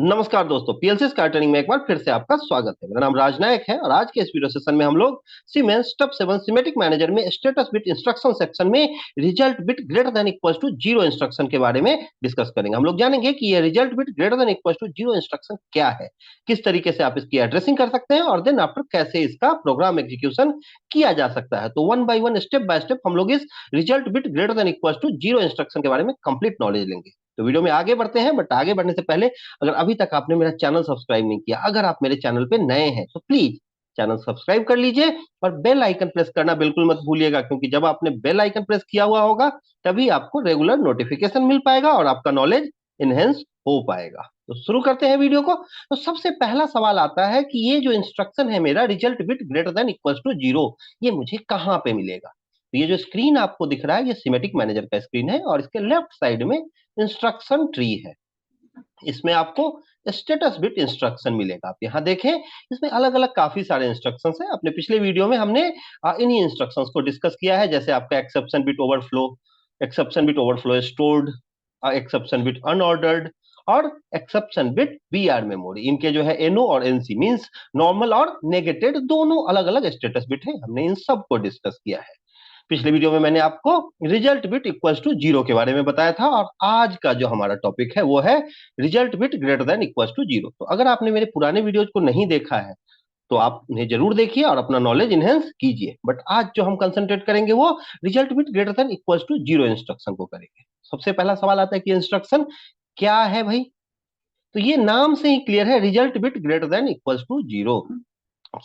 नमस्कार दोस्तों, PLC sky training में एक बार फिर से आपका स्वागत है। मेरा नाम राज नायक है और आज के इस वीडियो सेशन में हम लोग सीमेंस स्टेप 7 सिमेटिक मैनेजर में स्टेटस बिट इंस्ट्रक्शन सेक्शन में result bit greater than equals to zero instruction के बारे में डिस्कस करेंगे। हम लोग जानेंगे कि ये result bit greater than equals to zero instruction क्या है, किस तरीके से आप इसकी एड्रेसिंग कर सकते हैं और देन आफ्टर कैसे इसका प्रोग्राम एग्जीक्यूशन किया जा सकता है। तो वन बाय बाय स्टेप हम लोग इस result bit greater than equals to zero instruction के बारे में कंप्लीट नॉलेज लेंगे। तो वीडियो में आगे बढ़ते हैं, बट आगे बढ़ने से पहले अगर अभी तक आपने मेरा चैनल सब्सक्राइब नहीं किया, अगर आप मेरे चैनल पे नए हैं तो प्लीज चैनल सब्सक्राइब कर लीजिए और बेल आइकन प्रेस करना बिल्कुल मत भूलिएगा, क्योंकि जब आपने बेल आइकन प्रेस किया हुआ होगा तभी आपको रेगुलर नोटिफिकेशन मिल पाएगा और आपका नॉलेज इनहेंस हो पाएगा। तो शुरू करते हैं वीडियो को। तो सबसे पहला सवाल आता है कि ये जो इंस्ट्रक्शन है मेरा result bit greater than equals to zero, ये मुझे कहां पे मिलेगा। तो ये जो स्क्रीन आपको दिख रहा है ये सिमेटिक मैनेजर का स्क्रीन है और इसके लेफ्ट साइड में इंस्ट्रक्शन ट्री है। इसमें आपको स्टेटस बिट इंस्ट्रक्शन मिलेगा। आप यहाँ देखें, इसमें अलग अलग काफी सारे इंस्ट्रक्शंस हैं। अपने पिछले वीडियो में हमने इन्हीं इंस्ट्रक्शंस को डिस्कस किया है, जैसे आपका exception bit overflow stored, exception bit unordered और एक्सेप्शन बिट बीआर मेमोरी। इनके जो है एनओ और एनसी मींस नॉर्मल और नेगेटेड दोनों अलग अलग स्टेटस बिट है। हमने इन सब को डिस्कस किया है। पिछले वीडियो में मैंने आपको result bit equals to zero के बारे में बताया था और आज का जो हमारा टॉपिक है वो है result bit greater than equals to zero. तो अगर आपने मेरे पुराने वीडियोज को नहीं देखा है तो आप उन्हें जरूर देखिए और अपना नॉलेज इनहेंस कीजिए। बट आज जो हम कंसंट्रेट करेंगे वो result bit greater than equals to zero instruction को करेंगे। सबसे पहला सवाल आता है कि इंस्ट्रक्शन क्या है भाई। तो ये नाम से ही क्लियर है, result bit greater than equals to zero.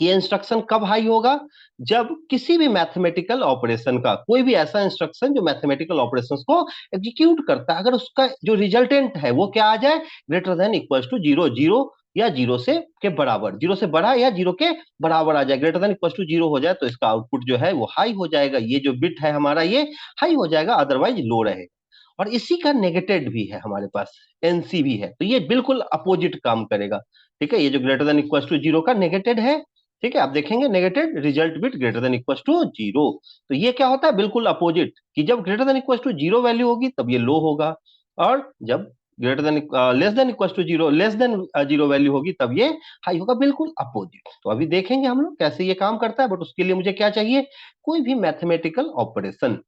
ये इंस्ट्रक्शन कब हाई होगा, जब किसी भी मैथमेटिकल ऑपरेशन का कोई भी ऐसा इंस्ट्रक्शन जो मैथमेटिकल ऑपरेशंस को एग्जीक्यूट करता है, अगर उसका जो रिजल्टेंट है वो क्या आ जाए, greater than equals to zero, zero या जीरो से के बराबर, जीरो से बड़ा या जीरो के बराबर आ जाए, greater than equals to zero हो जाए तो इसका आउटपुट जो है वो हाई हो जाएगा। ये जो बिट है हमारा ये हाई हो जाएगा, अदरवाइज लो रहेगा। और इसी का नेगेटेड भी है हमारे पास, एनसी भी है, तो ये बिल्कुल अपोजिट काम करेगा। ठीक है, ये जो greater than equals to zero का नेगेटेड है, ठीक है, आप देखेंगे negated result bit greater than equals to zero. तो ये क्या होता है, बिल्कुल अपोजिट, कि जब greater than equals to zero value होगी तब ये लो होगा और जब greater than less than equals to zero, less than zero value होगी तब ये हाई होगा, बिल्कुल अपोजिट। तो अभी देखेंगे हम लोग कैसे ये काम करता है, बट उसके लिए मुझे क्या चाहिए, कोई भी मैथमेटिकल ऑपरेशन।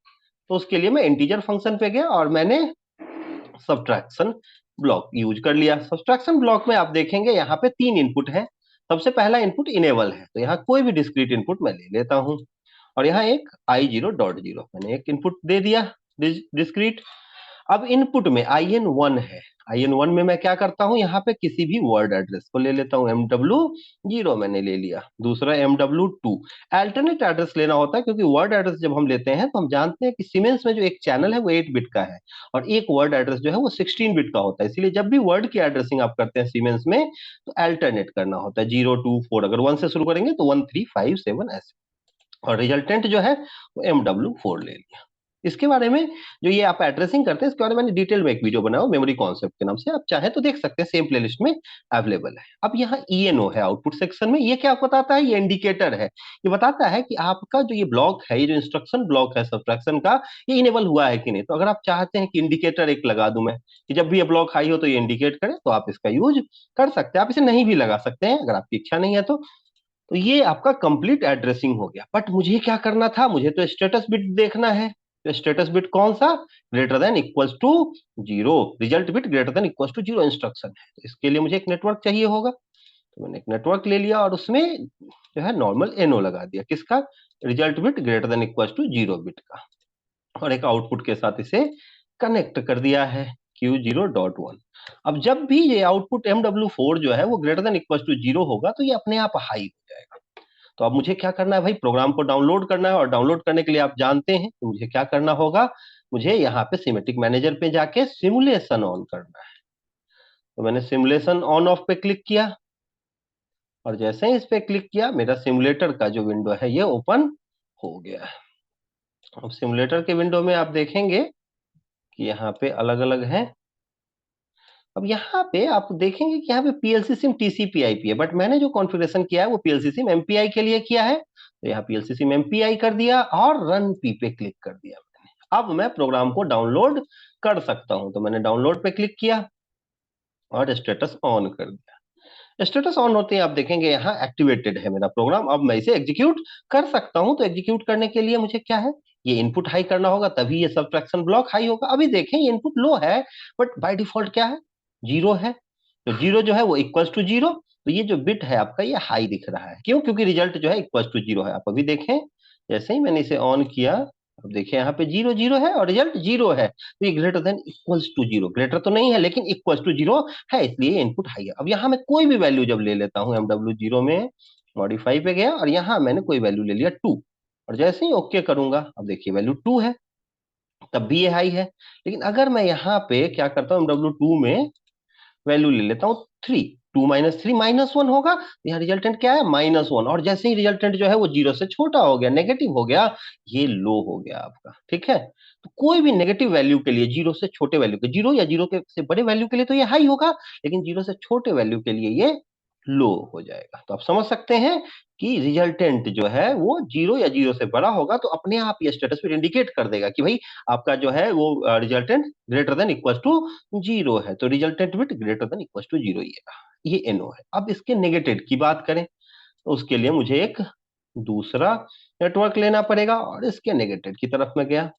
तो उसके लिए मैं इंटीजर फंक्शन पे गया और मैंने सब्ट्रैक्शन ब्लॉक यूज कर लिया। सब्ट्रैक्शन ब्लॉक में आप देखेंगे यहाँ पे तीन इनपुट है। सबसे पहला इनपुट इनेबल है, तो यहाँ कोई भी डिस्क्रीट इनपुट मैं ले लेता हूँ और यहाँ एक i0.0 मैंने एक इनपुट दे दिया डिस्क्रीट। अब इनपुट में in1 है, in1 में मैं क्या करता हूं, यहाँ पे किसी भी वर्ड एड्रेस को ले लेता हूं, mw0 मैंने ले लिया, दूसरा mw2। अल्टरनेट एड्रेस लेना होता है क्योंकि वर्ड एड्रेस जब हम लेते हैं तो हम जानते हैं कि सीमेंस में जो एक चैनल है वो 8 बिट का है और एक वर्ड एड्रेस जो है वो 16 बिट का होता है। इसलिए जब भी वर्ड की एड्रेसिंग आप करते हैं सीमेंस में तो अल्टरनेट करना होता है, 0 2 4, अगर 1 से शुरू करेंगे तो 1 3 5 7 ऐसे, और रिजल्टेंट जो है वो mw4 ले लिया। इसके बारे में जो ये आप एड्रेसिंग करते हैं इसके बारे में मैंने डिटेल में एक वीडियो बनाया मेमोरी कॉन्सेप्ट के नाम से, आप चाहे तो देख सकते हैं, सेम प्लेलिस्ट में अवेलेबल है। अब यहाँ ईएनओ है आउटपुट सेक्शन में, ये क्या बताता है, ये इंडिकेटर है। ये बताता है कि आपका जो ये ब्लॉक है, ये जो इंस्ट्रक्शन ब्लॉक है सब्ट्रैक्शन का, ये इनेबल हुआ है कि नहीं। तो अगर आप चाहते हैं कि इंडिकेटर एक लगा दूं मैं, कि जब भी ये ब्लॉक हाई हो तो ये इंडिकेट करे, तो आप इसका यूज कर सकते हैं। आप इसे नहीं भी लगा सकते हैं अगर आपकी इच्छा नहीं है तो ये आपका कंप्लीट एड्रेसिंग हो गया। बट मुझे क्या करना था, मुझे तो स्टेटस बिट देखना है। तो स्टेटस बिट कौन सा, greater than equals to zero, result bit greater than equals to zero instruction है। तो इसके लिए मुझे एक नेटवर्क चाहिए होगा, तो मैंने एक नेटवर्क ले लिया और उसमें जो है नॉर्मल एनओ लगा दिया, किसका, result bit greater than equals to zero bit का, और एक आउटपुट के साथ इसे कनेक्ट कर दिया है Q0.1। अब जब भी ये आउटपुट MW4 जो है वो greater than equals to zero होगा तो ये अपने आप हाई हो जाएगा। तो अब मुझे क्या करना है भाई, प्रोग्राम को डाउनलोड करना है और डाउनलोड करने के लिए आप जानते हैं कि मुझे क्या करना होगा, मुझे यहाँ पे सिमेटिक मैनेजर पे जाके सिमुलेशन ऑन करना है। तो मैंने सिमुलेशन ऑन ऑफ पे क्लिक किया और जैसे ही इस पे क्लिक किया मेरा सिमुलेटर का जो विंडो है ये ओपन हो गया है। अब सिमुलेटर के विंडो में आप देखेंगे कि यहाँ पे अलग अलग है। अब यहाँ पे आप देखेंगे कि यहाँ पे पीएलसी सिम टीसीपी आईपी है, बट मैंने जो कॉन्फ़िगरेशन किया है वो पीएलसी सिम एमपीआई के लिए किया है। तो यहाँ पीएलसी सिम एमपीआई कर दिया और रन पी पे क्लिक कर दिया मैंने। अब मैं प्रोग्राम को डाउनलोड कर सकता हूँ, तो मैंने डाउनलोड पे क्लिक किया और स्टेटस ऑन कर दिया। स्टेटस ऑन होते ही आप देखेंगे यहाँ एक्टिवेटेड है मेरा प्रोग्राम, अब मैं इसे एग्जीक्यूट कर सकता हूं। तो एग्जीक्यूट करने के लिए मुझे क्या है, ये इनपुट हाई करना होगा, तभी ये सबट्रैक्शन ब्लॉक हाई होगा। अभी देखें ये इनपुट लो है, बट बाय डिफॉल्ट क्या है, जीरो है। तो जीरो जो है वो इक्वल्स टू जीरो, तो ये जो बिट है आपका ये हाई दिख रहा है। क्यों? क्योंकि रिजल्ट जो है इक्वल्स टू जीरो है। आप अभी देखें, जैसे ही मैंने इसे ऑन किया, अब देखिए यहाँ पे जीरो जीरो है और रिजल्ट जीरो है। तो ये greater than equals to zero, greater तो नहीं है लेकिन इक्वल्स टू जीरो है, इसलिए इनपुट हाई है। अब यहाँ मैं कोई भी वैल्यू जब ले लेता हूँ, MW0 में मॉडिफाई पे गया और यहाँ मैंने कोई वैल्यू ले लिया 2, और जैसे ही ओके करूंगा, अब देखिए वैल्यू 2 है, तब भी ये हाई है। लेकिन अगर मैं यहाँ पे क्या करता हूँ, MW2 में वैल्यू ले लेता हूँ 3, 2 - 3 -1 होगा, तो यहाँ रिजल्टेंट क्या है, -1। और जैसे ही रिजल्टेंट जो है वो जीरो से छोटा हो गया, नेगेटिव हो गया, ये लो हो गया आपका। ठीक है, तो कोई भी नेगेटिव वैल्यू के लिए, जीरो से छोटे वैल्यू के, जीरो या जीरो के से बड़े वैल्यू के लिए तो ये हाई होगा, लेकिन जीरो से छोटे वैल्यू के लिए ये लो हो जाएगा। तो आप समझ सकते हैं कि रिजल्टेंट जो है वो जीरो या जीरो से बड़ा होगा, तो अपने आप ये स्टेटस फिर इंडिकेट कर देगा कि भाई आपका जो है वो resultant greater than equal to zero है। तो resultant bit greater than equal to zero ये एनो है। अब इसके नेगेटेड की बात करें, तो उसके लिए मुझे एक दूसरा नेटवर्क लेना पड़ेगा, और इसके नेगेटेड की तरफ में गया।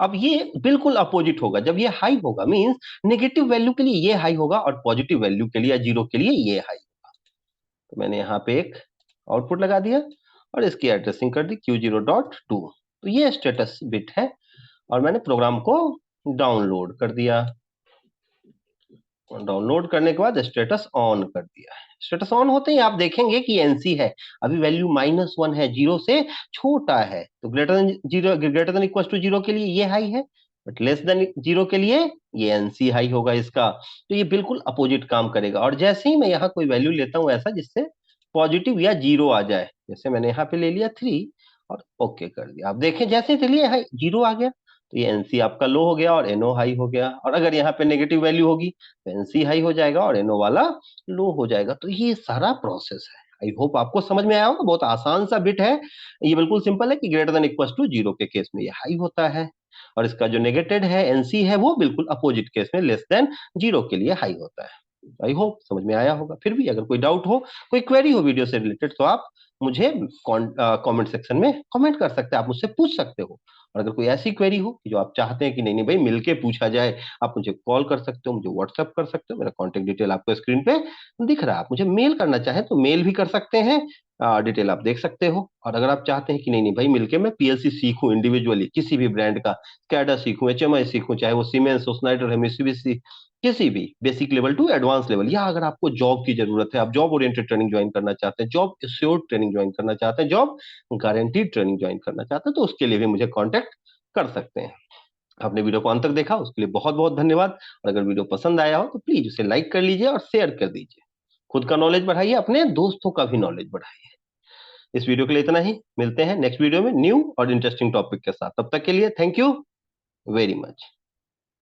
अब ये बिल्कुल अपोजिट होगा, जब ये हाई होगा मींस नेगेटिव वैल्यू के लिए ये हाई होगा, और पॉजिटिव वैल्यू के लिए या जीरो के लिए ये हाई। तो मैंने यहाँ पे एक आउटपुट लगा दिया और इसकी एड्रेसिंग कर दी Q0.2। तो ये स्टेटस बिट है, और मैंने प्रोग्राम को डाउनलोड कर दिया। डाउनलोड करने के बाद स्टेटस ऑन कर दिया। स्टेटस ऑन होते ही आप देखेंगे कि एनसी है, अभी वैल्यू -1 है, जीरो से छोटा है। तो greater than zero, greater than equal to zero के लिए ये हाई है, बट लेस देन जीरो के लिए ये एनसी हाई होगा इसका। तो ये बिल्कुल अपोजिट काम करेगा। और जैसे ही मैं यहाँ कोई वैल्यू लेता हूँ ऐसा जिससे पॉजिटिव या जीरो आ जाए, जैसे मैंने यहाँ पे ले लिया 3 और ओके कर दिया, आप देखें जैसे चलिए यहाँ जीरो आ गया, तो ये एनसी आपका लो हो गया और एनओ हाई हो गया। और अगर यहाँ पे नेगेटिव वैल्यू होगी तो एनसी हाई हो जाएगा और एनओ वाला लो हो जाएगा। तो ये सारा प्रोसेस है। आई होप आपको समझ में आया होगा, बहुत आसान सा बिट है। ये बिल्कुल सिंपल है कि greater than equal to zero के केस में ये हाई होता है, और इसका जो नेगेटेड है एनसी है वो बिल्कुल अपोजिट केस में लेस देन जीरो के लिए हाई होता है। आई होप समझ में आया होगा। फिर भी अगर कोई डाउट हो, कोई क्वेरी हो वीडियो से रिलेटेड, तो आप मुझे कमेंट सेक्शन में कमेंट कर सकते हैं, आप मुझसे पूछ सकते हो। और अगर कोई ऐसी क्वेरी हो कि जो आप चाहते हैं कि नहीं नहीं भाई मिलके पूछा जाए, आप मुझे कॉल कर सकते हो, मुझे व्हाट्सएप कर सकते हो, मेरा कॉन्टेक्ट डिटेल आपको स्क्रीन पे दिख रहा है। आप मुझे मेल करना चाहें तो मेल भी कर सकते हैं, डिटेल आप देख सकते हो। और अगर आप चाहते हैं कि नहीं नहीं भाई मिलके मैं पीएलसी सीखूं इंडिविजुअली, किसी भी ब्रांड का स्कैडा सीखूं, एचएमआई सीखूं, चाहे वो सीमेंस हो, स्नाइडर है, मित्सुबिशी, किसी भी basic level to advance level, या अगर आपको जॉब की जरूरत है, आप जॉब ओरिएंटेड ट्रेनिंग ज्वाइन करना चाहते हैं, जॉब एश्योर्ड ट्रेनिंग ज्वाइन करना चाहते हैं, जॉब गारंटीड ट्रेनिंग ज्वाइन करना चाहते हैं, तो उसके लिए भी मुझे कांटेक्ट कर सकते हैं। आपने वीडियो को अंत तक देखा उसके लिए बहुत बहुत धन्यवाद। और अगर वीडियो पसंद आया हो तो प्लीज उसे लाइक कर लीजिए और शेयर कर दीजिए। खुद का नॉलेज बढ़ाइए, अपने दोस्तों का भी नॉलेज बढ़ाइए। इस वीडियो के लिए इतना ही, मिलते हैं नेक्स्ट वीडियो में न्यू और इंटरेस्टिंग टॉपिक के साथ। तब तक के लिए थैंक यू वेरी मच।